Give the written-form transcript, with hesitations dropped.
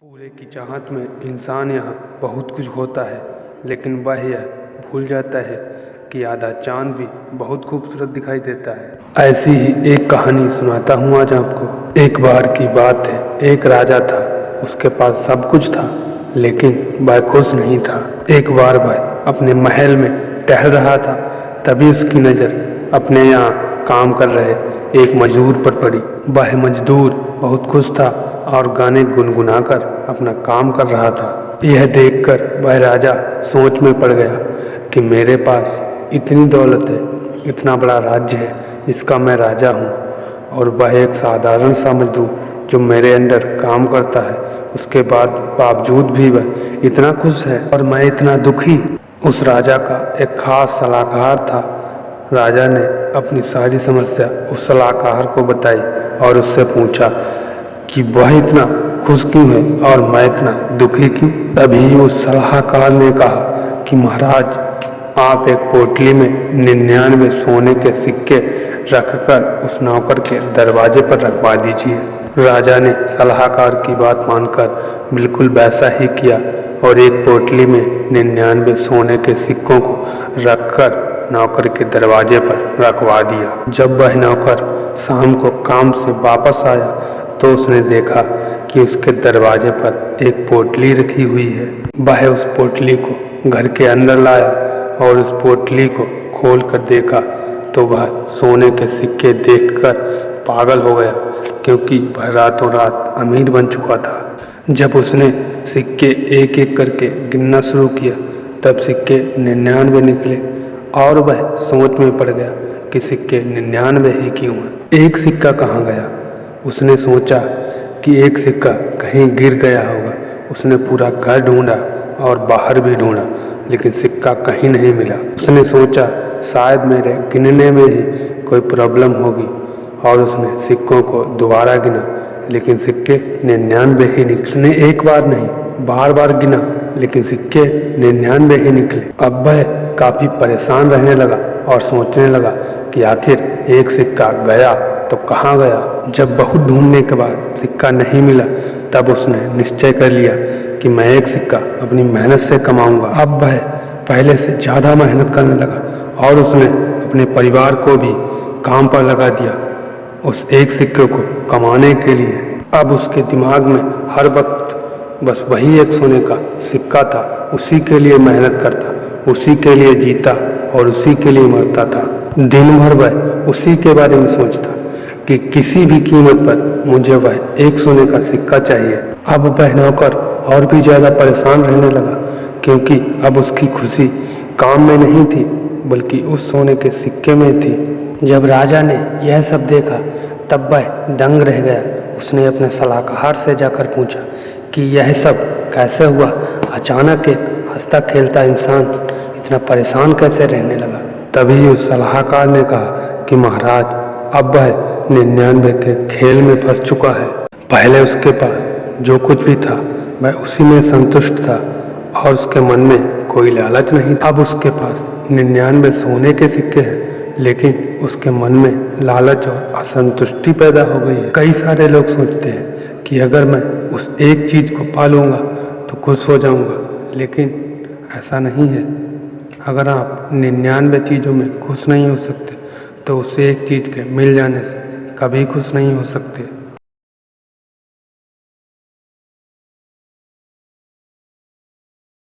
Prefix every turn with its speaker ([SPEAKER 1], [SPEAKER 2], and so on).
[SPEAKER 1] पूरे की चाहत में इंसान यहाँ बहुत कुछ होता है, लेकिन वह यह भूल जाता है कि आधा चांद भी बहुत खूबसूरत दिखाई देता है। ऐसी ही एक कहानी सुनाता हूँ आज आपको। एक बार की बात है, एक राजा था। उसके पास सब कुछ था, लेकिन वह खुश नहीं था। एक बार वह अपने महल में टहल रहा था, तभी उसकी नज़र अपने यहाँ काम कर रहे एक मजदूर पर पड़ी। वह मजदूर बहुत खुश था और गाने गुनगुनाकर अपना काम कर रहा था। यह देखकर वह राजा सोच में पड़ गया कि मेरे पास इतनी दौलत है, इतना बड़ा राज्य है, इसका मैं राजा हूँ, और वह एक साधारण सा मजदूर जो मेरे अंडर काम करता है, उसके बावजूद भी वह इतना खुश है और मैं इतना दुखी। उस राजा का एक खास सलाहकार था। राजा ने अपनी सारी समस्या उस सलाहकार को बताई और उससे पूछा कि वह इतना खुश क्यों है और मैं इतना दुखी क्यों। तभी उस सलाहकार ने कहा कि महाराज, आप एक पोटली में 99 सोने के सिक्के रखकर उस नौकर के दरवाजे पर रखवा दीजिए। राजा ने सलाहकार की बात मानकर बिल्कुल वैसा ही किया और एक पोटली में 99 सोने के सिक्कों को रखकर नौकर के दरवाजे पर रखवा दिया। जब वह नौकर शाम को काम से वापस आया तो उसने देखा कि उसके दरवाजे पर एक पोटली रखी हुई है। वह उस पोटली को घर के अंदर लाया और उस पोटली को खोल कर देखा तो वह सोने के सिक्के देखकर पागल हो गया, क्योंकि वह रातों रात अमीर बन चुका था। जब उसने सिक्के एक एक करके गिनना शुरू किया तब सिक्के 99 निकले और वह सोच में पड़ गया कि सिक्के 99 ही क्यों हैं, एक सिक्का कहाँ गया। उसने सोचा कि एक सिक्का कहीं गिर गया होगा। उसने पूरा घर ढूंढा और बाहर भी ढूंढा, लेकिन सिक्का कहीं नहीं मिला। उसने सोचा शायद मेरे गिनने में ही कोई प्रॉब्लम होगी और उसने सिक्कों को दोबारा गिना, लेकिन सिक्के 99 ही निकले। उसने एक बार नहीं, बार बार गिना, लेकिन सिक्के 99 ही निकले। अब वह काफ़ी परेशान रहने लगा और सोचने लगा कि आखिर एक सिक्का गया तो कहाँ गया। जब बहुत ढूंढने के बाद सिक्का नहीं मिला तब उसने निश्चय कर लिया कि मैं एक सिक्का अपनी मेहनत से कमाऊंगा। अब वह पहले से ज़्यादा मेहनत करने लगा और उसने अपने परिवार को भी काम पर लगा दिया उस एक सिक्के को कमाने के लिए। अब उसके दिमाग में हर वक्त बस वही एक सोने का सिक्का था। उसी के लिए मेहनत करता, उसी के लिए जीता और उसी के लिए मरता था। दिन भर वह उसी के बारे में सोचता कि किसी भी कीमत पर मुझे वह एक सोने का सिक्का चाहिए। अब वह नौकर और भी ज़्यादा परेशान रहने लगा, क्योंकि अब उसकी खुशी काम में नहीं थी बल्कि उस सोने के सिक्के में थी। जब राजा ने यह सब देखा तब वह दंग रह गया। उसने अपने सलाहकार से जाकर पूछा कि यह सब कैसे हुआ। अचानक एक हंसता खेलता इंसान इतना परेशान कैसे रहने लगा। तभी उस सलाहकार ने कहा कि महाराज, अब वह 99 के खेल में फंस चुका है। पहले उसके पास जो कुछ भी था वह उसी में संतुष्ट था और उसके मन में कोई लालच नहीं था। अब उसके पास 99 सोने के सिक्के हैं, लेकिन उसके मन में लालच और असंतुष्टि पैदा हो गई है। कई सारे लोग सोचते हैं कि अगर मैं उस एक चीज़ को पा लूँगा तो खुश हो जाऊँगा, लेकिन ऐसा नहीं है। अगर आप 99 चीज़ों में खुश नहीं हो सकते तो उस एक चीज़ के मिल जाने से कभी खुश नहीं हो सकते।